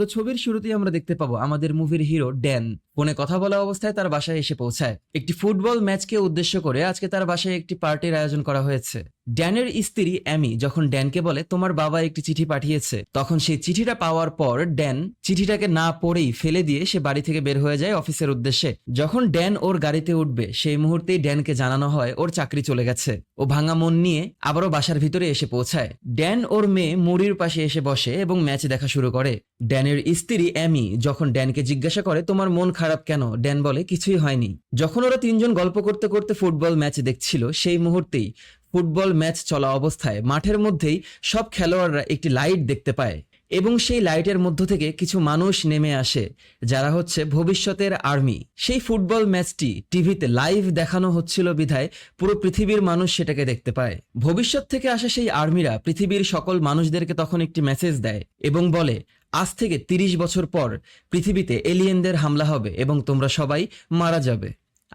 তো ছবির শুরুতেই আমরা দেখতে পাবো আমাদের মুভির হিরো ড্যান ফোনে কথা বলা অবস্থায় তার বাসায় এসে পৌঁছায়। একটি ফুটবল ম্যাচকে উদ্দেশ্য করে আজকে তার বাসায় একটি পার্টির আয়োজন করা হয়েছে। ড্যানের স্ত্রী অ্যামি যখন ড্যানকে বলে তোমার বাবা একটি চিঠি পাঠিয়েছে, তখন সেই চিঠিটা পাওয়ার পর ড্যান চিঠিটাকে না পড়েই ফেলে দিয়ে সে বাড়ি থেকে বের হয়ে যায় অফিসের উদ্দেশ্যে। যখন ড্যান ওর গাড়িতে উঠবে সেই মুহূর্তেই ড্যানকে জানানো হয় ওর চাকরি চলে গেছে। ও ভাঙা মন নিয়ে আবারও বাসার ভিতরে এসে পৌঁছায়। ড্যান ওর মেয়ে মুড়ির পাশে এসে বসে এবং ম্যাচ দেখা শুরু করে। ড্যানের স্ত্রী অ্যামি যখন ড্যানকে জিজ্ঞাসা করে তোমার মন খারাপ কেন, ড্যান বলে কিছুই হয়নি। যখন ওরা তিনজন গল্প করতে করতে ফুটবল ম্যাচ দেখছিল সেই মুহূর্তেই ফুটবল ম্যাচ চলা অবস্থায় মাঠের মধ্যেই সব খেলোয়াড়রা একটি লাইট দেখতে পায় এবং সেই লাইটের মধ্য থেকে কিছু মানুষ নেমে আসে যারা হচ্ছে ভবিষ্যতের আর্মি। সেই ফুটবল ম্যাচটি টিভিতে লাইভ দেখানো হচ্ছিল বিধায় পুরো পৃথিবীর মানুষ সেটাকে দেখতে পায়। ভবিষ্যৎ থেকে আসা সেই আর্মিরা পৃথিবীর সকল মানুষদেরকে তখন একটি মেসেজ দেয় এবং বলে আজ থেকে 30 বছর পর পৃথিবীতে এলিয়েনদের হামলা হবে এবং তোমরা সবাই মারা যাবে।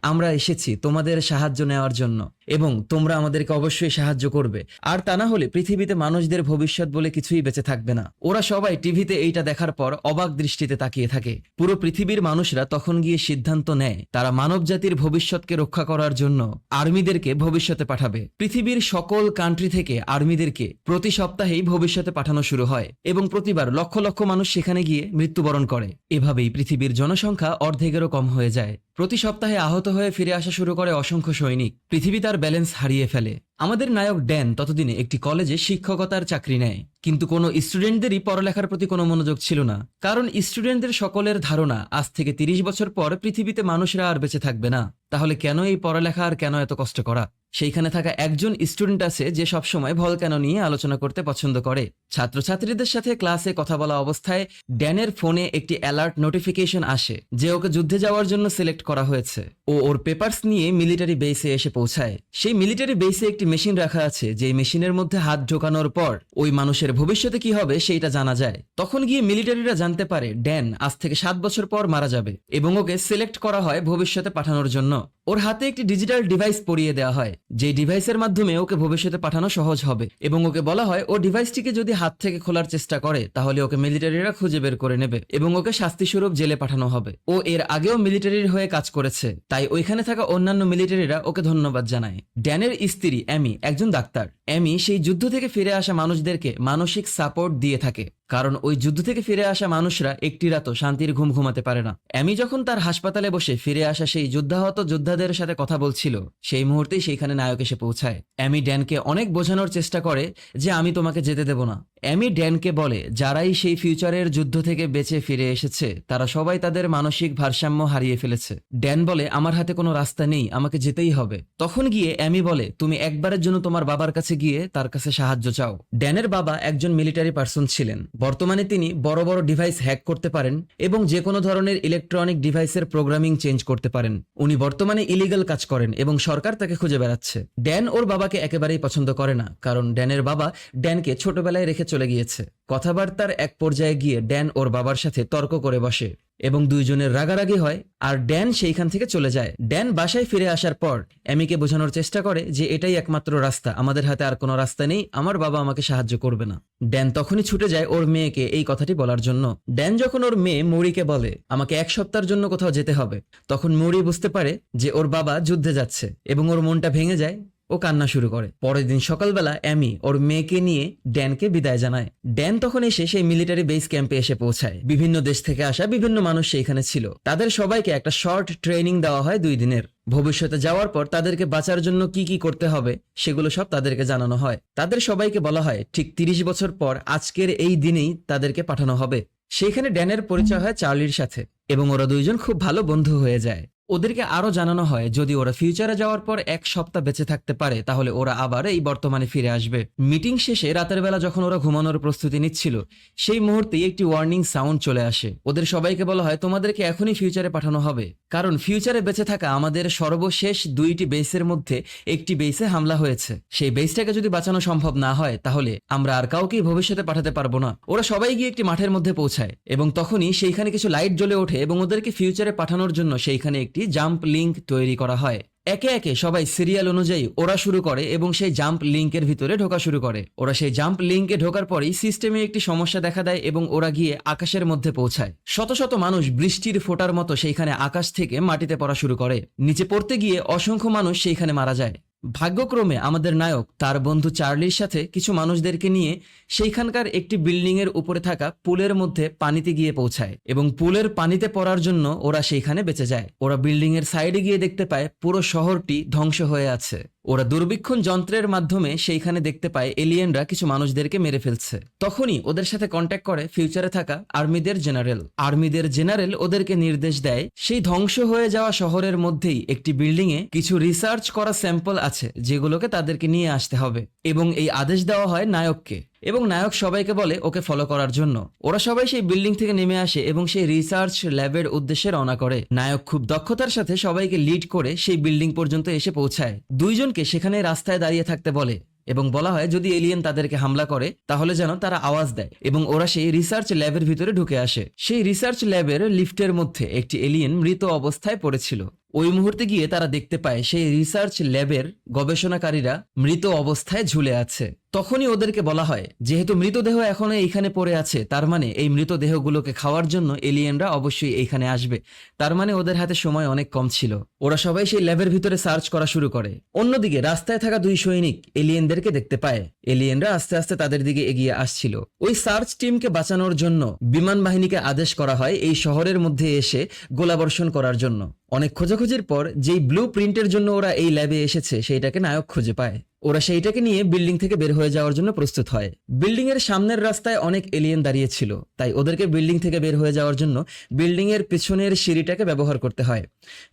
আমরা এসেছি তোমাদের সাহায্য নেওয়ার জন্য এবং তোমরা আমাদেরকে অবশ্যই সাহায্য করবে, আর তা না হলে পৃথিবীতে মানুষদের ভবিষ্যৎ বলে কিছুই বেঁচে থাকবে না। ওরা সবাই টিভিতে এইটা দেখার পর অবাক দৃষ্টিতে তাকিয়ে থাকে। পুরো পৃথিবীর মানুষরা তখন গিয়ে সিদ্ধান্ত নেয় তারা মানব জাতির ভবিষ্যৎকে রক্ষা করার জন্য আর্মিদেরকে ভবিষ্যতে পাঠাবে। পৃথিবীর সকল কান্ট্রি থেকে আর্মিদেরকে প্রতি সপ্তাহেই ভবিষ্যতে পাঠানো শুরু হয় এবং প্রতিবার লক্ষ লক্ষ মানুষ সেখানে গিয়ে মৃত্যুবরণ করে। এভাবেই পৃথিবীর জনসংখ্যা অর্ধেকেরও কম হয়ে যায়। প্রতি সপ্তাহে আহত হয়ে ফিরে আসা শুরু করে অসংখ্য সৈনিক। পৃথিবী তার ব্যালেন্স হারিয়ে ফেলে। আমাদের নায়ক ড্যান ততদিনে একটি কলেজে শিক্ষকতার চাকরি নেয়, কিন্তু কোনো স্টুডেন্টদেরই পড়ালেখার প্রতি কোনো মনোযোগ ছিল না, কারণ স্টুডেন্টদের সকলের ধারণা আজ থেকে 30 বছর পর পৃথিবীতে মানুষরা আর বেঁচে থাকবে না। তাহলে কেন এই পড়ালেখা আর কেন এত কষ্ট করা? সেইখানে থাকা একজন স্টুডেন্ট আছে যে সবসময় ভলক্যানো নিয়ে আলোচনা করতে পছন্দ করে। ছাত্রছাত্রীদের সাথে ক্লাসে কথা বলা অবস্থায় ড্যানের ফোনে একটি অ্যালার্ট নোটিফিকেশন আসে যে ওকে যুদ্ধে যাওয়ার জন্য সিলেক্ট করা হয়েছে। ও ওর পেপারস নিয়ে মিলিটারি বেসে এসে পৌঁছায়। সেই মিলিটারি বেসে একটি মেশিন রাখা আছে, যে মেশিনের মধ্যে হাত ঢোকানোর পর ওই মানুষের ভবিষ্যতে কি হবে সেইটা জানা যায়। তখন গিয়ে মিলিটারিরা জানতে পারে ড্যান আজ থেকে 7 বছর পর মারা যাবে এবং ওকে সিলেক্ট করা হয় ভবিষ্যতে পাঠানোর জন্য। ওর হাতে একটি ডিজিটাল ডিভাইস পরিয়ে দেওয়া হয়, যে ডিভাইসের মাধ্যমে ওকে ভবিষ্যতে পাঠানো সহজ হবে এবং ওকে বলা হয় ও ডিভাইসটিকে যদি হাত থেকে খোলার চেষ্টা করে তাহলে ওকে মিলিটারিরা খুঁজে বের করে নেবে এবং ওকে শাস্তিস্বরূপ জেলে পাঠানো হবে। ও এর আগেও মিলিটারির হয়ে কাজ করেছে, তাই ওইখানে থাকা অন্যান্য মিলিটারিরা ওকে ধন্যবাদ জানায়। ড্যানের স্ত্রী অ্যামি একজন ডাক্তার। অ্যামি সেই যুদ্ধ থেকে ফিরে আসা মানুষদেরকে মানসিক সাপোর্ট দিয়ে থাকে, কারণ ওই যুদ্ধ থেকে ফিরে আসা মানুষরা একটি রাতও শান্তির ঘুম ঘুমাতে পারে না। অ্যামি যখন তার হাসপাতালে বসে ফিরে আসা সেই যুদ্ধাহত যোদ্ধাদের সাথে কথা বলছিল সেই মুহূর্তেই সেইখানে নায়ক এসে পৌঁছায়। অ্যামি ড্যানকে অনেক বোঝানোর চেষ্টা করে যে আমি তোমাকে যেতে দেব না। অ্যামি ড্যানকে বলে যারাই সেই ফিউচারের যুদ্ধ থেকে বেঁচে ফিরে এসেছে তারা সবাই তাদের মানসিক ভারসাম্য হারিয়ে ফেলেছে। ড্যান বলে আমার হাতে কোনো রাস্তা নেই, আমাকে যেতেই হবে। তখন গিয়ে অ্যামি বলে তুমি একবারের জন্য তোমার বাবার কাছে গিয়ে তার কাছে সাহায্য চাও। ড্যানের বাবা একজন মিলিটারি পার্সন ছিলেন। বর্তমানে তিনি বড় বড় ডিভাইস হ্যাক করতে পারেন এবং যে কোনো ধরনের ইলেকট্রনিক ডিভাইসের প্রোগ্রামিং চেঞ্জ করতে পারেন। উনি বর্তমানে ইলিগাল কাজ করেন এবং সরকার তাকে খুঁজে বেড়াচ্ছে। ড্যান ওর বাবাকে একেবারেই পছন্দ করে না, কারণ ড্যানের বাবা ড্যানকে ছোটবেলায় রেখে চলে গিয়েছে। কথাবার্তার এক পর্যায়ে গিয়ে ড্যান ওর বাবার সাথে তর্ক করে বসে এবং দুইজনের রাগারাগি হয় আর ড্যান সেইখান থেকে চলে যায়। ড্যান বাসায় ফিরে আসার পর অ্যামিকে বোঝানোর চেষ্টা করে যে এটাই একমাত্র রাস্তা, আমাদের হাতে আর কোনো রাস্তা নেই, আমার বাবা আমাকে সাহায্য করবে না। ড্যান তখনই ছুটে যায় ওর মেয়েকে এই কথাটি বলার জন্য। ড্যান যখন ওর মেয়ে মৌরিকে বলে আমাকে 1 সপ্তাহের জন্য কোথাও যেতে হবে, তখন মৌরি বুঝতে পারে যে ওর বাবা যুদ্ধে যাচ্ছে এবং ওর মনটা ভেঙে যায়। ও কান্না শুরু করে। পরের দিন সকালবেলা অ্যামি ওর মেয়েকে নিয়ে ড্যানকে বিদায় জানায়। ড্যান তখন এসে সেই মিলিটারি বেস ক্যাম্পে এসে পৌঁছায়। বিভিন্ন দেশ থেকে আসা বিভিন্ন মানুষ সেইখানে ছিল। তাদের সবাইকে একটা শর্ট ট্রেনিং দেওয়া হয় 2 দিনের। ভবিষ্যতে যাওয়ার পর তাদেরকে বাঁচার জন্য কি কি করতে হবে সেগুলো সব তাদেরকে জানানো হয়। তাদের সবাইকে বলা হয় ঠিক 30 বছর পর আজকের এই দিনেই তাদেরকে পাঠানো হবে। সেইখানে ড্যানের পরিচয় হয় চার্লির সাথে এবং ওরা দুইজন খুব ভালো বন্ধু হয়ে যায়। ওদেরকে আরো জানানো হয় যদি ওরা ফিউচারে যাওয়ার পর 1 সপ্তাহ বেঁচে থাকতে পারে তাহলে ওরা আবার এই বর্তমানে ফিরে আসবে। মিটিং শেষে রাতের বেলা যখন ওরা ঘুমানোর প্রস্তুতি নিচ্ছিল সেই মুহূর্তেই একটি ওয়ার্নিং সাউন্ড চলে আসে। ওদের সবাইকে বলা হয় তোমাদেরকে এখনই ফিউচারে পাঠানো হবে, কারণ ফিউচারে বেঁচে থাকা আমাদের সর্বশেষ 2টি বেসের মধ্যে একটি বেসে হামলা হয়েছে। সেই বেসটাকে যদি বাঁচানো সম্ভব না হয় তাহলে আমরা আর কাউকেই ভবিষ্যতে পাঠাতে পারবো না। ওরা সবাই গিয়ে একটি মাঠের মধ্যে পৌঁছায় এবং তখনই সেইখানে কিছু লাইট জ্বলে ওঠে এবং ওদেরকে ফিউচারে পাঠানোর জন্য সেইখানে একটি জাম্প লিংক তৈরি করা হয়। একে একে সবাই সিরিয়াল অনুযায়ী ওরা শুরু করে এবং সেই জাম্প লিঙ্কের ভিতরে ঢোকা শুরু করে। ওরা সেই জাম্প লিঙ্কে ঢোকার পরেই সিস্টেমে একটি সমস্যা দেখা দেয় এবং ওরা গিয়ে আকাশের মধ্যে পৌঁছায়। শত শত মানুষ বৃষ্টির ফোঁটার মতো সেইখানে আকাশ থেকে মাটিতে পড়া শুরু করে। নিচে পড়তে গিয়ে অসংখ্য মানুষ সেইখানে মারা যায়। ভাগ্যক্রমে আমাদের নায়ক তার বন্ধু চার্লির সাথে কিছু মানুষদেরকে নিয়ে সেইখানকার একটি বিল্ডিং এর উপরে থাকা পুলের মধ্যে পানিতে গিয়ে পৌঁছায় এবং পুলের পানিতে পড়ার জন্য ওরা সেইখানে বেঁচে যায়। ওরা বিল্ডিং এর সাইডে গিয়ে দেখতে পায় পুরো শহরটি ধ্বংস হয়ে আছে। ওরা দূরবীক্ষণ যন্ত্রের মাধ্যমে সেইখানে দেখতে পায় এলিয়েনরা কিছু মানুষদেরকে মেরে ফেলছে। তখনই ওদের সাথে কন্ট্যাক্ট করে ফিউচারে থাকা আর্মিদের জেনারেল ওদেরকে নির্দেশ দেয় সেই ধ্বংস হয়ে যাওয়া শহরের মধ্যেই একটি বিল্ডিং এ কিছু রিসার্চ করা স্যাম্পল আছে যেগুলোকে তাদেরকে নিয়ে আসতে হবে এবং এই আদেশ দেওয়া হয় নায়ককে এবং নায়ক সবাইকে বলে ওকে ফলো করার জন্য। ওরা সবাই সেই বিল্ডিং থেকে নেমে আসে এবং সেই রিসার্চ ল্যাবের উদ্দেশ্যে রওনা করে। নায়ক খুব দক্ষতার সাথে সবাইকে লিড করে সেই বিল্ডিং পর্যন্ত এসে পৌঁছায়। দুইজনকে সেখানে রাস্তায় দাঁড়িয়ে থাকতে বলে এবং বলা হয় যদি এলিয়েন তাদেরকে হামলা করে তাহলে যেন তারা আওয়াজ দেয় এবং ওরা সেই রিসার্চ ল্যাবের ভিতরে ঢুকে আসে। সেই রিসার্চ ল্যাবের লিফটের মধ্যে একটি এলিয়েন মৃত অবস্থায় পড়েছিল। ওই মুহূর্তে গিয়ে তারা দেখতে পায় সেই রিসার্চ ল্যাবের গবেষণাকারীরা মৃত অবস্থায় ঝুলে আছে। তখনই ওদেরকে বলা হয় যেহেতু মৃতদেহ এখনো এইখানে পড়ে আছে তার মানে এই মৃতদেহগুলোকে খাওয়ার জন্য এলিয়েনরা অবশ্যই এইখানে আসবে। তার মানে ওদের হাতে সময় অনেক কম ছিল। ওরা সবাই সেই ল্যাবের ভিতরে সার্চ করা শুরু করে। অন্যদিকে রাস্তায় থাকা দুই সৈনিক এলিয়েনদেরকে দেখতে পায়। এলিয়েনরা আস্তে আস্তে তাদের দিকে এগিয়ে আসছিল। ওই সার্চ টিমকে বাঁচানোর জন্য বিমান বাহিনীকে আদেশ করা হয় এই শহরের মধ্যে এসে গোলাবর্ষণ করার জন্য। অনেক খোঁজাখুঁজির পর যেই ব্লু প্রিন্টের জন্য ওরা এই ল্যাবে এসেছে সেইটাকে নায়ক খুঁজে পায়। ওরা সেইটাকে নিয়ে বিল্ডিং থেকে বের হয়ে যাওয়ার জন্য প্রস্তুত হয়। বিল্ডিং এর সামনের রাস্তায় অনেক এলিয়েন দাঁড়িয়ে ছিল, তাই ওদেরকে বিল্ডিং থেকে বের হয়ে যাওয়ার জন্য বিল্ডিং এর পিছনের সিঁড়িটাকে ব্যবহার করতে হয়।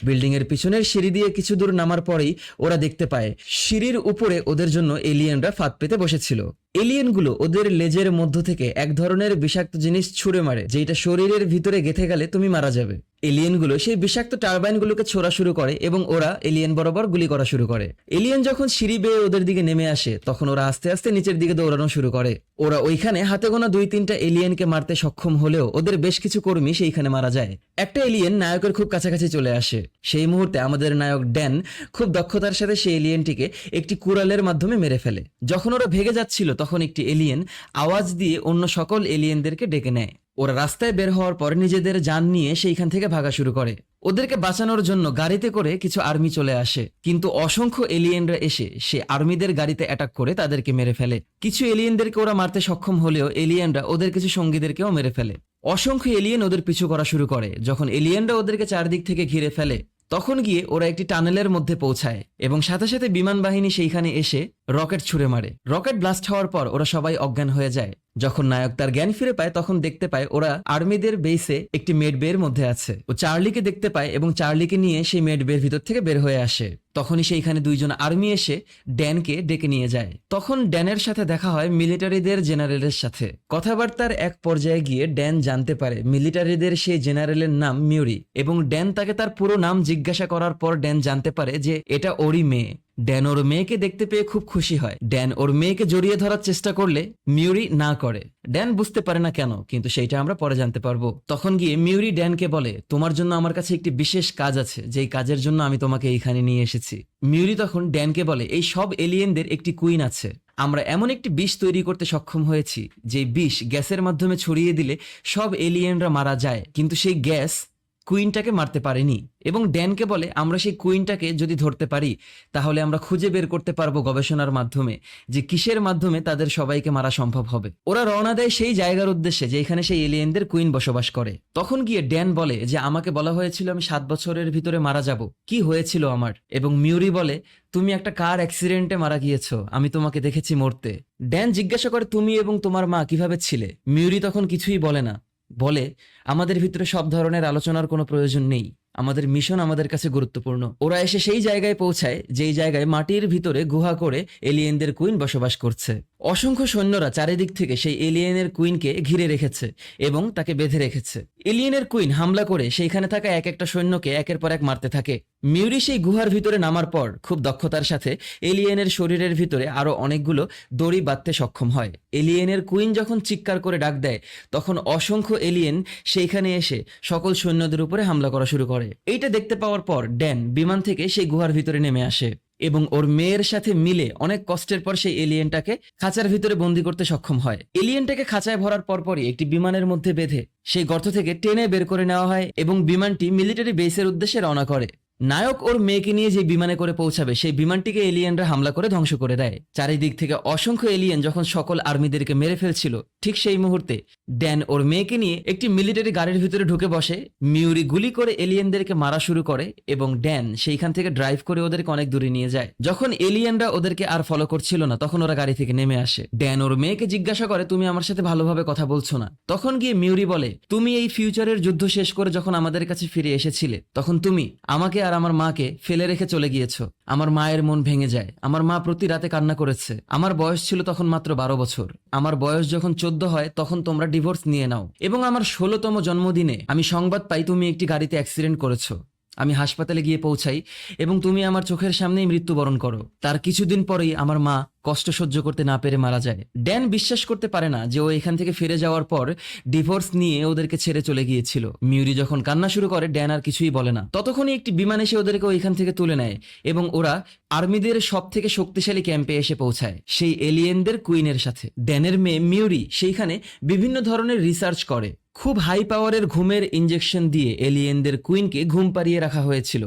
বিল্ডিং এর পিছনের সিঁড়ি দিয়ে কিছু দূর নামার পরেই ওরা দেখতে পায় সিঁড়ির উপরে ওদের জন্য এলিয়েনরা ফাঁদ পেতে বসেছিল। এলিয়েনগুলো ওদের লেজের মধ্য থেকে এক ধরনের বিষাক্ত জিনিস ছুঁড়ে মারে যেটা শরীরের ভিতরে গেঁথে গেলে তুমি মারা যাবে। এলিয়েনগুলো সেই বিষাক্ত টারবাইনগুলোকে ছোড়া শুরু করে এবং ওরা এলিয়েন বরাবর গুলি করা শুরু করে। এলিয়েন যখন সিঁড়ি বেয়ে ওদের দিকে নেমে আসে তখন ওরা আস্তে আস্তে নিচের দিকে দৌড়ানো শুরু করে। ওরা ওইখানে হাতে গোনা 2-3টা এলিয়েনকে মারতে সক্ষম হলেও ওদের বেশ কিছু কর্মী সেইখানে মারা যায়। একটা এলিয়েন নায়কের খুব কাছাকাছি চলে আসে। সেই মুহূর্তে আমাদের নায়ক ড্যান খুব দক্ষতার সাথে সেই এলিয়েনটিকে একটি কুড়ালের মাধ্যমে মেরে ফেলে। যখন ওরা ভেগে যাচ্ছিল তখন একটি এলিয়েন আওয়াজ দিয়ে অন্য সকল এলিয়েনদেরকে ডেকে নেয়। ওরা রাস্তায় বের হওয়ার পর নিজেদের যান নিয়ে সেইখান থেকে ভাগা শুরু করে। ওদেরকে বাঁচানোর জন্য গাড়িতে করে কিছু আর্মি চলে আসে, কিন্তু অসংখ্য এলিয়েনরা এসে সে আর্মিদের গাড়িতে অ্যাটাক করে তাদেরকে মেরে ফেলে। কিছু এলিয়েনদেরকে ওরা মারতে সক্ষম হলেও এলিয়েনরা ওদের কিছু সঙ্গীদেরকেও মেরে ফেলে। অসংখ্য এলিয়েন ওদের পিছু করা শুরু করে। যখন এলিয়েনরা ওদেরকে চারদিক থেকে ঘিরে ফেলে তখন গিয়ে ওরা একটি টানেলের মধ্যে পৌঁছায় এবং সাথে সাথে বিমান বাহিনী সেইখানে এসে রকেট ছুড়ে মারে। রকেট ব্লাস্ট হওয়ার পর ওরা সবাই অজ্ঞান হয়ে যায়। যখন নায়ক তার জ্ঞান ফিরে পায় তখন দেখতে পায় ওরা আর্মিদের বেসে একটি মেড বের মধ্যে আছে। ও চার্লিকে দেখতে পায় এবং চার্লিকে নিয়ে সেই মেড বের ভিতর থেকে বের হয়ে আসে। তখনই সেইখানে দুইজন আর্মি এসে ড্যানকে ডেকে নিয়ে যায়। তখন ড্যানের সাথে দেখা হয় মিলিটারিদের জেনারেলের সাথে। কথাবার্তার এক পর্যায়ে গিয়ে ড্যান জানতে পারে মিলিটারিদের সেই জেনারেলের নাম মিউরি এবং ড্যান তাকে তার পুরো নাম জিজ্ঞাসা করার পর ড্যান জানতে পারে যে এটা ওরই মেয়ে। ড্যান ওর মেয়েকে দেখতে পেয়ে খুব খুশি হয়। ড্যান ওর মেয়েকে জড়িয়ে ধরার চেষ্টা করলে মিউরি না করে। ড্যান বুঝতে পারে না কেন, কিন্তু সেইটা আমরা পরে জানতে পারবো। তখন গিয়ে মিউরি ড্যানকে বলে তোমার জন্য আমার কাছে একটি বিশেষ কাজ আছে, যেই কাজের জন্য আমি তোমাকে এইখানে নিয়ে এসেছি। মিউরি তখন ড্যানকে বলে এই সব এলিয়েনদের একটি কুইন আছে। আমরা এমন একটি বিষ তৈরি করতে সক্ষম হয়েছি যে বিষ গ্যাসের মাধ্যমে ছড়িয়ে দিলে সব এলিয়েনরা মারা যায়, কিন্তু সেই গ্যাস কুইনটাকে মারতে পারেনি। এবং ড্যানকে বলে আমরা সেই কুইনটাকে যদি ধরতে পারি তাহলে আমরা খুঁজে বের করতে পারবো গবেষণার মাধ্যমে যে কিসের মাধ্যমে তাদের সবাইকে মারা সম্ভব হবে। ওরা রওনা দেয় সেই জায়গার উদ্দেশ্যে যেখানে সেই এলিয়েনদের কুইন বসবাস করে। তখন গিয়ে ড্যান বলে যে আমাকে বলা হয়েছিল আমি 7 বছরের ভিতরে মারা যাব, কি হয়েছিল আমার? এবং মিউরি বলে তুমি একটা কার অ্যাক্সিডেন্টে মারা গিয়েছো, আমি তোমাকে দেখেছি মরতে। ড্যান জিজ্ঞাসা করে তুমি এবং তোমার মা কিভাবে ছিলে? মিউরি তখন কিছুই বলে না, বলে আমাদের ভিতরে সব ধরনের আলোচনার কোনো প্রয়োজন নেই, আমাদের মিশন আমাদের কাছে গুরুত্বপূর্ণ। ওরা এসে সেই জায়গায় পৌঁছায় যেই জায়গায় মাটির ভিতরে গুহা করে এলিয়েনদের কুইন বসবাস করছে। অসংখ্য সৈন্যরা চারিদিক থেকে সেই এলিয়েনের কুইনকে ঘিরে রেখেছে এবং তাকে বেঁধে রেখেছে। এলিয়েনের কুইন হামলা করে সেইখানে থাকা এক একটা সৈন্যকে একের পর এক মারতে থাকে। মিউরি সেই গুহার ভিতরে নামার পর খুব দক্ষতার সাথে এলিয়েনের শরীরের ভিতরে আরো অনেকগুলো দড়ি বাঁধতে সক্ষম হয়। এলিয়েনের কুইন যখন চিৎকার করে ডাক দেয় তখন অসংখ্য এলিয়েন সেইখানে এসে সকল সৈন্যদের উপরে হামলা করা শুরু করে। এইটা দেখতে পাওয়ার পর ড্যান বিমান থেকে সেই গুহার ভিতরে নেমে আসে এবং ওর মেয়ের সাথে মিলে অনেক কষ্টের পর সেই এলিয়েনটাকে খাঁচার ভিতরে বন্দি করতে সক্ষম হয়। এলিয়েনটাকে খাঁচায় ভরার পরপরই একটি বিমানের মধ্যে বেঁধে সেই গর্ত থেকে টেনে বের করে নেওয়া হয় এবং বিমানটি মিলিটারি বেসের উদ্দেশ্যে রওনা করে। নায়ক ওর মেয়েকে নিয়ে যে বিমানে করে পৌঁছাবে সেই বিমানটিকে এলিয়েনরা হামলা করে ধ্বংস করে দেয়। চারিদিক থেকে অসংখ্য এলিয়েন যখন সকল আর্মিদেরকে মেরে ফেলছিল, ঠিক সেই মুহূর্তে ড্যান ওর মেয়েকে নিয়ে একটি মিলিটারি গাড়ির ভিতরে ঢুকে বসে। মিউরি গুলি করে এলিয়েনদেরকে মারা শুরু করে এবং ড্যান সেইখান থেকে ড্রাইভ করে ওদেরকে অনেক দূরে নিয়ে যায়। যখন এলিয়েনরা ওদেরকে আর ফলো করছিল না তখন ওরা গাড়ি থেকে নেমে আসে। ড্যান ওর মেয়েকে জিজ্ঞাসা করে, তুমি আমার সাথে ভালোভাবে কথা বলছো না? তখন গিয়ে মিউরি বলে, তুমি এই ফিউচারের যুদ্ধ শেষ করে যখন আমাদের কাছে ফিরে এসেছিলে তখন তুমি আমাকে আর আমার মাকে ফেলে রেখে চলে গিয়েছো। আমার মায়ের মন ভেঙে যায়। আমার মা প্রতি রাতে কান্না করেছে। আমার বয়স ছিল তখন মাত্র 12 বছর। আমার বয়স যখন 14 হয় তখন তোমরা ডিভোর্স নিয়ে নাও এবং আমার 16তম জন্মদিনে আমি সংবাদ পাই তুমি একটি গাড়িতে অ্যাক্সিডেন্ট করেছো। আমি হাসপাতালে গিয়ে পৌঁছাই এবং তুমি আমার চোখের সামনেই মৃত্যুবরণ করো। তার কিছুদিন পরেই আমার মা কষ্ট সহ্য করতে না পেরে মারা যায়। ড্যান বিশ্বাস করতে পারে না যে ও এখান থেকে ফিরে যাওয়ার পর ডিভোর্স নিয়ে ওদেরকে ছেড়ে চলে গিয়েছিল। মিউরি যখন কান্না শুরু করে ড্যান আর কিছুই বলে না। ততক্ষণই একটি বিমান এসে ওদেরকে ওইখান থেকে তুলে নেয় এবং ওরা আর্মিদের সব থেকে শক্তিশালী ক্যাম্পে এসে পৌঁছায় সেই এলিয়েনদের কুইনের সাথে। ড্যানের মেয়ে মিউরি সেইখানে বিভিন্ন ধরনের রিসার্চ করে। খুব হাই পাওয়ারের ঘুমের ইনজেকশন দিয়ে এলিয়েনদের কুইনকে ঘুম পাড়িয়ে রাখা হয়েছিল।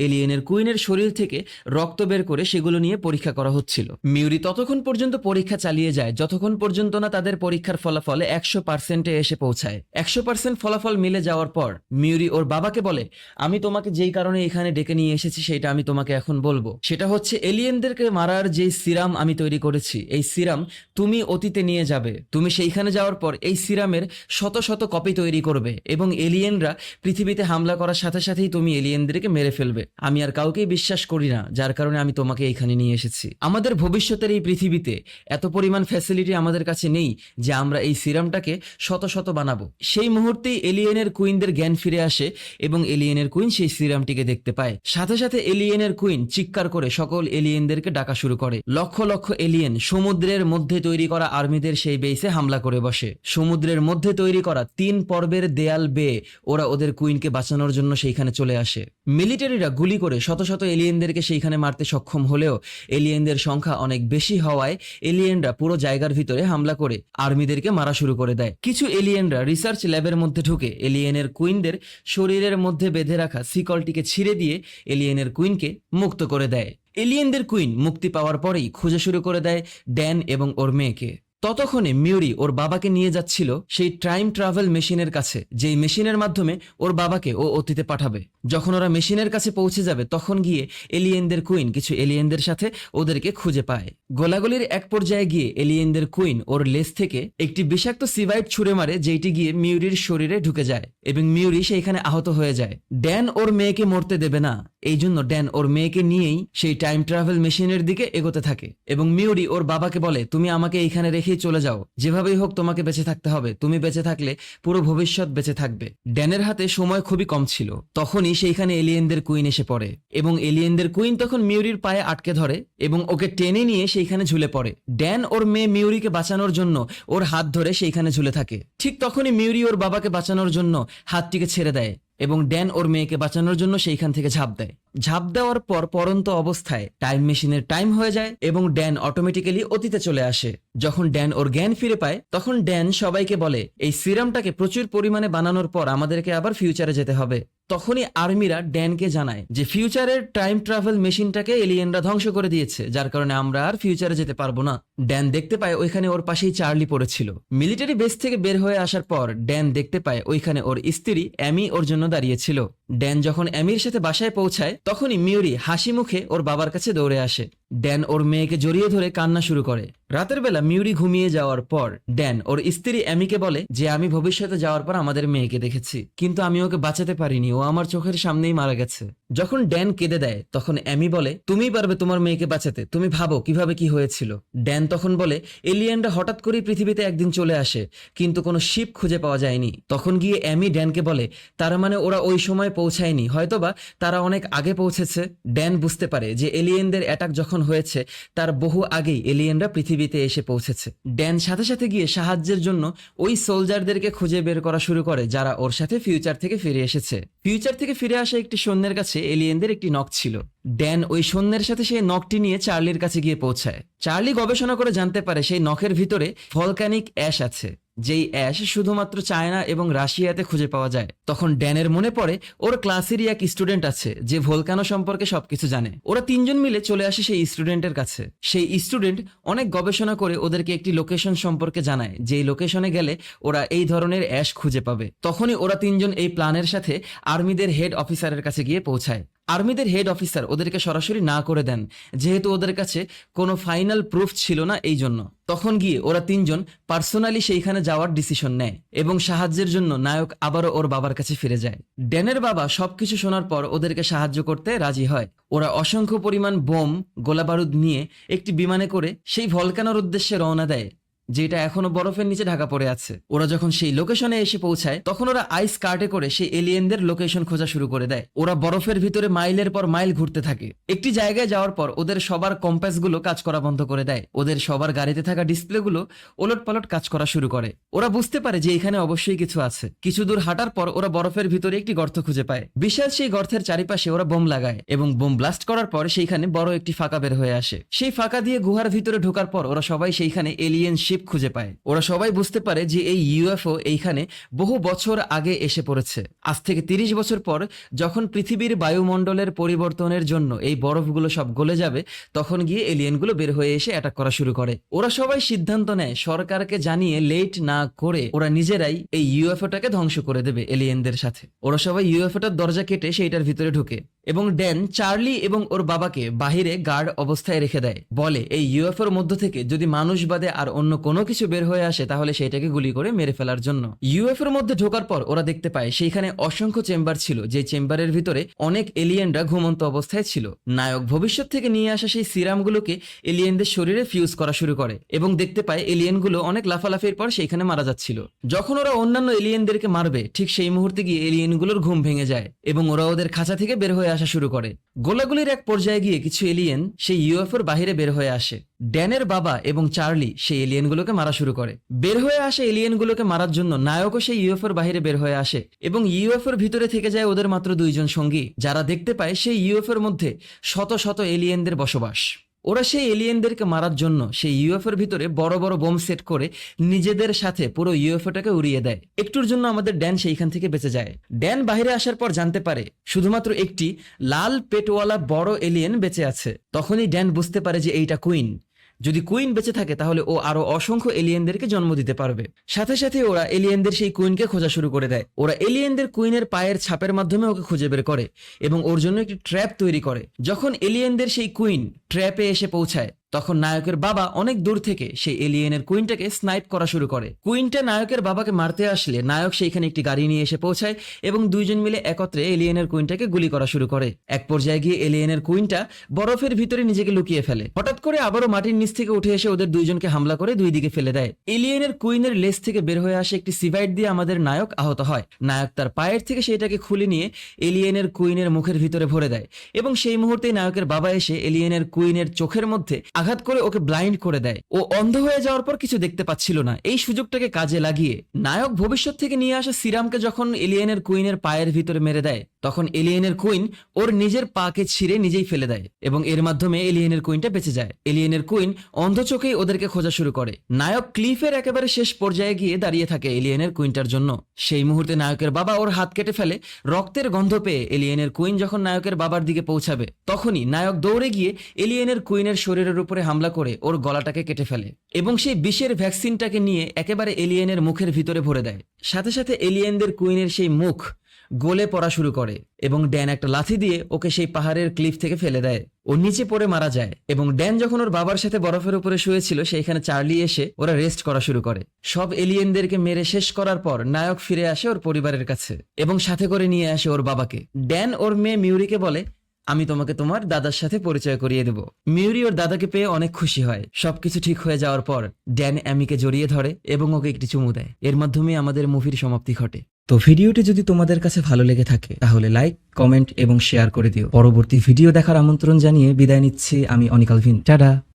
এলিয়েনের কুইনের শরীর থেকে রক্ত বের করে সেগুলো নিয়ে পরীক্ষা করা হচ্ছিল। মিউরি ততক্ষণ পর্যন্ত পরীক্ষা চালিয়ে যায় যতক্ষণ পর্যন্ত না তাদের পরীক্ষার ফলাফল 100%-এ এসে পৌঁছায়। 100% ফলাফল মিলে যাওয়ার পর মিউরি ওর বাবাকে বলে, আমি তোমাকে যেই কারণে এখানে ডেকে নিয়ে এসেছি সেটা আমি তোমাকে এখন বলবো। সেটা হচ্ছে এলিয়েনদেরকে মারার যে সিরাম আমি তৈরি করেছি, এই সিরাম তুমি অতীতে নিয়ে যাবে। তুমি সেইখানে যাওয়ার পর এই সিরামের শত শত কপি তৈরি করবে এবং এলিয়েনরা পৃথিবীতে হামলা করার সাথে সাথেই তুমি এলিয়েনদেরকে মেরে ফেলবে। আমি আর কাউকেই বিশ্বাস করি না, যার কারণে আমি তোমাকে এখানে নিয়ে এসেছি। আমাদের ভবিষ্যতের এই পৃথিবীতে এত পরিমাণ ফ্যাসিলিটি আমাদের কাছে নেই যে আমরা এই সিরামটাকে শত শত বানাবো। সেই মুহূর্তেই এলিয়েনের কুইনদের জ্ঞান ফিরে আসে এবং এলিয়েনের কুইন সেই সিরামটিকে দেখতে পায়। সাথে সাথে এলিয়েনের কুইন চিৎকার করে সকল এলিয়েনদেরকে ডাকা শুরু করে। লক্ষ লক্ষ এলিয়েন সমুদ্রের মধ্যে তৈরি করা আর্মিদের সেই বেসে হামলা করে বসে। সমুদ্রের মধ্যে তৈরি করা 3 পর্বের দেয়াল বেয়ে ওরা ওদের কুইনকে বাঁচানোর জন্য সেইখানে চলে আসে। মিলিটারিরা গুলি করে শত শত এলিয়েনদেরকে সেইখানে মারতে সক্ষম হলেও এলিয়েনদের সংখ্যা অনেক বেশি হওয়ায় এলিয়েনরা পুরো জায়গার ভিতরে হামলা করে আর্মিদেরকে মারা শুরু করে দেয়। কিছু এলিয়েনরা রিসার্চ ল্যাবের মধ্যে ঢুকে এলিয়েনের কুইনদের শরীরের মধ্যে বেঁধে রাখা শিকলটিকে ছিঁড়ে দিয়ে এলিয়েনের কুইনকে মুক্ত করে দেয়। এলিয়েনদের কুইন মুক্তি পাওয়ার পরেই খোঁজা শুরু করে দেয় ড্যান এবং ওর মেয়েকে। ততক্ষণে মিউরি ওর বাবাকে নিয়ে যাচ্ছিল সেই টাইম ট্রাভেল মেশিনের কাছে, যেই মেশিনের মাধ্যমে ওর বাবাকে ও অতীতে পাঠাবে। যখন ওরা মেশিনের কাছে পৌঁছে যাবে তখন গিয়ে এলিয়েনদের কুইন কিছু এলিয়েনদের সাথে ওদেরকে খুঁজে পায়। গোলাগুলির এক পর্যায়ে গিয়ে এলিয়েনদের কুইন ওর লেজ থেকে একটি বিষাক্ত সিভাইট ছুঁড়ে মারে, যেইটি গিয়ে মিউরির শরীরে ঢুকে যায় এবং মিউরি সেইখানে আহত হয়ে যায়। ড্যান ওর মেয়েকে মরতে দেবে না, এই জন্য ড্যান ওর মেয়েকে নিয়েই সেই টাইম ট্রাভেল মেশিনের দিকে এগোতে থাকে এবং মিউরি ওর বাবাকে বলে, তুমি আমাকে এইখানে রেখে চলে যাও, যেভাবেই হোক তোমাকে বেঁচে থাকতে হবে। তুমি বেঁচে থাকলে পুরো ভবিষ্যৎ বেঁচে থাকবে। ড্যানের হাতে সময় খুবই কম ছিল। তখনই সেইখানে এলিয়েনদের কুইন এসে পড়ে এবং এলিয়েনদের কুইন তখন মিউরির পায়ে আটকে ধরে এবং ওকে টেনে নিয়ে সেইখানে ঝুলে পড়ে। ড্যান ওর মেয়ে মিউরিকে বাঁচানোর জন্য ওর হাত ধরে সেইখানে ঝুলে থাকে। ঠিক তখনই মিউরি ওর বাবাকে বাঁচানোর জন্য হাতটিকে ছেড়ে দেয় এবং ড্যান ওর মেয়েকে বাঁচানোর জন্য সেইখান থেকে ঝাঁপ দেয়। ঝাঁপ দেওয়ার পর পরন্ত অবস্থায় টাইম মেশিনের টাইম হয়ে যায় এবং ড্যান অটোমেটিক্যালি অতীতে চলে আসে। যখন ড্যান ওর জ্ঞান ফিরে পায় তখন ড্যান সবাইকে বলে, এই সিরামটাকে প্রচুর পরিমাণে বানানোর পর আমাদেরকে আবার ফিউচারে যেতে হবে। তখনই আর্মিরা ড্যানকে জানায় যে ফিউচারের টাইম ট্রাভেল মেশিনটাকে এলিয়েনরা ধ্বংস করে দিয়েছে, যার কারণে আমরা আর ফিউচারে যেতে পারবো না। ড্যান দেখতে পায় ওইখানে ওর পাশেই চার্লি পড়েছিল। মিলিটারি বেস থেকে বের হয়ে আসার পর ড্যান দেখতে পায় ওইখানে ওর স্ত্রী অ্যামি ওর জন্য দাঁড়িয়েছিল। ড্যান যখন অ্যামির সাথে বাসায় পৌঁছায় তখনই মিউরি হাসি মুখে ওর বাবার কাছে দৌড়ে আসে। ড্যান ওর মেয়েকে জড়িয়ে ধরে কান্না শুরু করে। রাতের বেলা মিউরি ঘুমিয়ে যাওয়ার পর ড্যান ওর স্ত্রী অ্যামিকে বলে যে আমি ভবিষ্যতে যাওয়ার পর আমাদের মেয়েকে দেখেছি, কিন্তু আমি ওকে বাঁচাতে পারিনি, ও আমার চোখের সামনেই মারা গেছে। যখন ড্যান কেঁদে দেয় তখন অ্যামি বলে তুমিই পারবে তোমার মেয়েকে বাঁচাতে, তুমি ভাবো কিভাবে কি হয়েছিল। ড্যান তখন বলে এলিয়েনরা হঠাৎ করেই পৃথিবীতে একদিন চলে আসে, কিন্তু কোনো শিপ খুঁজে পাওয়া যায়নি। তখন গিয়ে অ্যামি ড্যানকে বলে তার মানে ওরা ওই সময় পৌঁছায়নি, হয়তোবা তারা অনেক আগে পৌঁছেছে। ড্যান বুঝতে পারে যে এলিয়েনদের অ্যাটাক যখন হয়েছে তার বহু আগেই এলিয়েনরা পৃথিবীতে এসে পৌঁছেছে। ড্যান সাথে সাথে গিয়ে সাহায্যের জন্য ওই সোলজারদেরকে খুঁজে বের করা শুরু করে যারা ওর সাথে ফিউচার থেকে ফিরে এসেছে। ফিউচার থেকে ফিরে আসা একটি সৈন্যের কাছে এলিয়েনদের একটি নখ ছিল। ড্যান ওই সৈন্যের সাথে সেই নখটি নিয়ে চার্লির কাছে গিয়ে পৌঁছায়। চার্লি গবেষণা করে জানতে পারে সেই নখের ভিতরে ভলকানিক অ্যাশ আছে, যেই অ্যাশ শুধুমাত্র চায়না এবং রাশিয়াতে খুঁজে পাওয়া যায়। তখন ড্যানের মনে পড়ে ওর ক্লাসেরই এক স্টুডেন্ট আছে যে ভলকানো সম্পর্কে সবকিছু জানে। ওরা তিনজন মিলে চলে আসে সেই স্টুডেন্টের কাছে। সেই স্টুডেন্ট অনেক গবেষণা করে ওদেরকে একটি লোকেশন সম্পর্কে জানায়, যেই লোকেশনে গেলে ওরা এই ধরনের অ্যাশ খুঁজে পাবে। তখনই ওরা তিনজন এই প্ল্যানের সাথে আর্মিদের হেড অফিসারের কাছে গিয়ে পৌঁছায়। আর্মিদের হেড অফিসার ওদেরকে সরাসরি না করে দেন, যেহেতু ওদের কাছে কোনো ফাইনাল প্রুফ ছিল না এই জন্য। তখন গিয়ে ওরা তিনজন পার্সোনালি সেইখানে যাওয়ার ডিসিশন নেয় এবং সাহায্যের জন্য নায়ক আবারও ওর বাবার কাছে ফিরে যায়। ড্যানের বাবা সবকিছু শোনার পর ওদেরকে সাহায্য করতে রাজি হয়। ওরা অসংখ্য পরিমাণ বোম গোলাবারুদ নিয়ে একটি বিমানে করে সেই ভলকানোর উদ্দেশ্যে রওনা দেয়, যেটা এখনো বরফের নিচে ঢাকা পড়ে আছে। ওরা যখন সেই লোকেশনে এসে পৌঁছায় তখন ওরা আইস কার্টে করে সেই এলিয়েনদের লোকেশন খোঁজা শুরু করে দেয়। ওরা বরফের ভিতরে মাইলের পর মাইল ঘুরতে থাকে। একটি জায়গায় যাওয়ার পর ওদের সবার কম্পাস গুলো কাজ করা বন্ধ করে দেয়। ওদের সবার গাড়িতে থাকা ডিসপ্লে গুলো ওলট পালট কাজ করা শুরু করে। ওরা বুঝতে পারে যে এখানে অবশ্যই কিছু আছে। কিছু দূর হাঁটার পর ওরা বরফের ভিতরে একটি গর্ত খুঁজে পায়। বিশাল সেই গর্তের চারিপাশে ওরা বোম লাগায় এবং বোম ব্লাস্ট করার পর সেইখানে বড় একটি ফাঁকা বের হয়ে আসে। সেই ফাঁকা দিয়ে গুহার ভিতরে ঢোকার পর ওরা সবাই সেইখানে এলিয়েন শিপ খুঁজে পায়। ওরা সবাই বুঝতে পারে যে এই ইউএফও এইখানে বহু বছর আগে এসে পড়েছে। আজ থেকে 30 বছর পর যখন পৃথিবীর বায়ুমণ্ডলের পরিবর্তনের জন্য এই বরফগুলো সব গলে যাবে তখন গিয়ে এলিয়েনগুলো বের হয়ে এসে অ্যাটাক করা শুরু করে। ওরা সবাই সিদ্ধান্ত নেয় সরকারকে জানিয়ে লেট না করে ওরা নিজেরাই এই ইউএফওটাকে ধ্বংস করে দেবে এলিয়েনদের সাথে। ওরা সবাই ইউএফওটার দরজা কেটে সেইটার ভিতরে ঢুকে এবং ড্যান চার্লি এবং ওর বাবাকে বাহিরে গার্ড অবস্থায় রেখে দেয়। বলে এই ইউএফওর মধ্য থেকে যদি মানুষ বাদে আর অন্য কোনো কিছু বের হয়ে আসে তাহলে সেটাকে গুলি করে মেরে ফেলার জন্য। ইউএফওর মধ্যে ঢোকার পর ওরা দেখতে পায় সেইখানে অসংখ্য চেম্বার ছিল, যে চেম্বারের ভিতরে অনেক এলিয়েনরা ঘুমন্ত অবস্থায় ছিল। নায়ক ভবিষ্যৎ থেকে নিয়ে আসা সেই সিরামগুলোকে এলিয়েনদের শরীরে ফিউজ করা শুরু করে এবং দেখতে পায় এলিয়েনগুলো অনেক লাফালাফির পর সেইখানে মারা যাচ্ছিল। যখন ওরা অন্যান্য এলিয়েনদেরকে মারবে ঠিক সেই মুহূর্তে গিয়ে এলিয়েনগুলোর ঘুম ভেঙে যায় এবং ওরা ওদের খাঁচা থেকে বের হয়ে আসা শুরু করে। গোলাগুলির এক পর্যায়ে গিয়ে কিছু এলিয়েন সেই ইউএফওর বাইরে বের হয়ে আসে। ড্যানের বাবা এবং চার্লি সেই এলিয়েনগুলোকে মারা শুরু করে। বের হয়ে আসে এলিয়েনগুলোকে মারার জন্য নায়কও সেই ইউএফওর বাইরে বের হয়ে আসে এবং ইউএফওর ভিতরে থেকে যায় ওদের মাত্র 2 জন সঙ্গী, যারা দেখতে পায় সেই ইউএফওর মধ্যে শত শত এলিয়েনদের বসবাস। ওরা সেই এলিয়েনদেরকে মারার জন্য সেই ইউএফওর ভিতরে বড় বড় বোম সেট করে নিজেদের সাথে পুরো ইউএফওটাকে উড়িয়ে দেয়। একটুর জন্য আমাদের ড্যান সেইখান থেকে বেঁচে যায়। ড্যান বাইরে আসার পর জানতে পারে শুধুমাত্র একটি লাল পেটওয়ালা বড় এলিয়েন বেঁচে আছে। তখনই ড্যান বুঝতে পারে যে এইটা কুইন। যদি কুইন বেঁচে থাকে তাহলে ও আরো অসংখ্য এলিয়েনদেরকে জন্ম দিতে পারবে। সাথে সাথে ওরা এলিয়েনদের সেই কুইনকে খোঁজা শুরু করে দেয়। ওরা এলিয়েনদের কুইনের পায়ের ছাপের মাধ্যমে ওকে খুঁজে বের করে এবং ওর জন্য একটি ট্র্যাপ তৈরি করে। যখন এলিয়েনদের সেই কুইন ট্র্যাপে এসে পৌঁছায় তখন নায়কের বাবা অনেক দূর থেকে সেই এলিয়েনের কুইনটাকে স্নাইপ করা শুরু করে। কুইনটা নায়কের বাবাকে মারতে আসলে নায়ক সেইখানে একটি গাড়ি নিয়ে এসে পৌঁছায় এবং দুইজন মিলে একত্রে এলিয়েনের কুইনটাকে গুলি করা শুরু করে। এক পর্যায়ে গিয়ে এলিয়েনের কুইনটা বরফের ভিতরে নিজেকে লুকিয়ে ফেলে। হঠাৎ করে আবারও মাটির নিচ থেকে উঠে এসে ওদের দুইজনকে হামলা করে দুই দিকে ফেলে দেয়। এলিয়েনের কুইনের লেজ থেকে বের হয়ে আসে একটি সিভাইট দিয়ে আমাদের নায়ক আহত হয়। নায়ক তার পায়ের থেকে সেটাকে খুলে নিয়ে এলিয়েনের কুইনের মুখের ভিতরে ভরে দেয় এবং সেই মুহূর্তে নায়কের বাবা এসে এলিয়েনের কুইনের চোখের মধ্যে আঘাত করে ওকে ব্লাইন্ড করে দেয়। ও অন্ধ হয়ে যাওয়ার পর কিছু দেখতে পাচ্ছিল না। এই সুযোগটাকে কাজে লাগিয়ে নায়ক ভবিষ্যৎ থেকে নিয়ে আসা সিরামকে যখন এলিয়েনের কুইনের পায়ের ভিতরে মেরে দেয় তখন এলিয়েনের কুইন ওর নিজের পাকে ছিঁড়ে নিজেই ফেলে দেয় এবং এর মাধ্যমে এলিয়েনের কুইনটা বেঁচে যায়। এলিয়েনের কুইন অন্ধ চোখেই ওদেরকে খোঁজা শুরু করে। নায়ক ক্লিফের একেবারে শেষ পর্যায়ে গিয়ে দাঁড়িয়ে থাকে এলিয়েনের কুইনটার জন্য। সেই মুহূর্তে নায়কের বাবা ওর হাত কেটে ফেলে। রক্তের গন্ধ পেয়ে এলিয়েনের কুইন যখন নায়কের বাবার দিকে পৌঁছাবে তখনই নায়ক দৌড়ে গিয়ে এলিয়েনের কুইনের শরীরের উপরে হামলা করে ওর গলাটাকে কেটে ফেলে এবং সেই বিষের ভ্যাকসিনটাকে নিয়ে একেবারে এলিয়েনের মুখের ভিতরে ভরে দেয়। সাথে সাথে এলিয়েনদের কুইনের সেই মুখ গলে পড়া শুরু করে এবং ড্যান একটা লাথি দিয়ে ওকে সেই পাহাড়ের ক্লিফ থেকে ফেলে দেয়। ও নিচে পড়ে মারা যায় এবং ড্যান যখন ওর বাবার সাথে বরফের উপরে শুয়েছিল সেইখানে চার্লি এসে ওরা রেস্ট করা শুরু করে। সব এলিয়েনদেরকে মেরে শেষ করার পর নায়ক ফিরে আসে ওর পরিবারের কাছে এবং সাথে করে নিয়ে আসে ওর বাবাকে। ড্যান ওর মেয়ে মিউরিকে বলে, আমি তোমাকে তোমার দাদার সাথে পরিচয় করিয়ে দেব। মিউরি ওর দাদাকে পেয়ে অনেক খুশি হয়। সবকিছু ঠিক হয়ে যাওয়ার পর ড্যান অ্যামিকে জড়িয়ে ধরে এবং ওকে একটি চুমু দেয়। এর মাধ্যমে আমাদের মুভির সমাপ্তি ঘটে। তো ভিডিওটি যদি তোমাদের কাছে ভালো লেগে থাকে তাহলে লাইক, কমেন্ট এবং শেয়ার করে দিও। পরবর্তী ভিডিও দেখার আমন্ত্রণ জানিয়ে বিদায় নিচ্ছি আমি অনিক আলভিন। টাটা।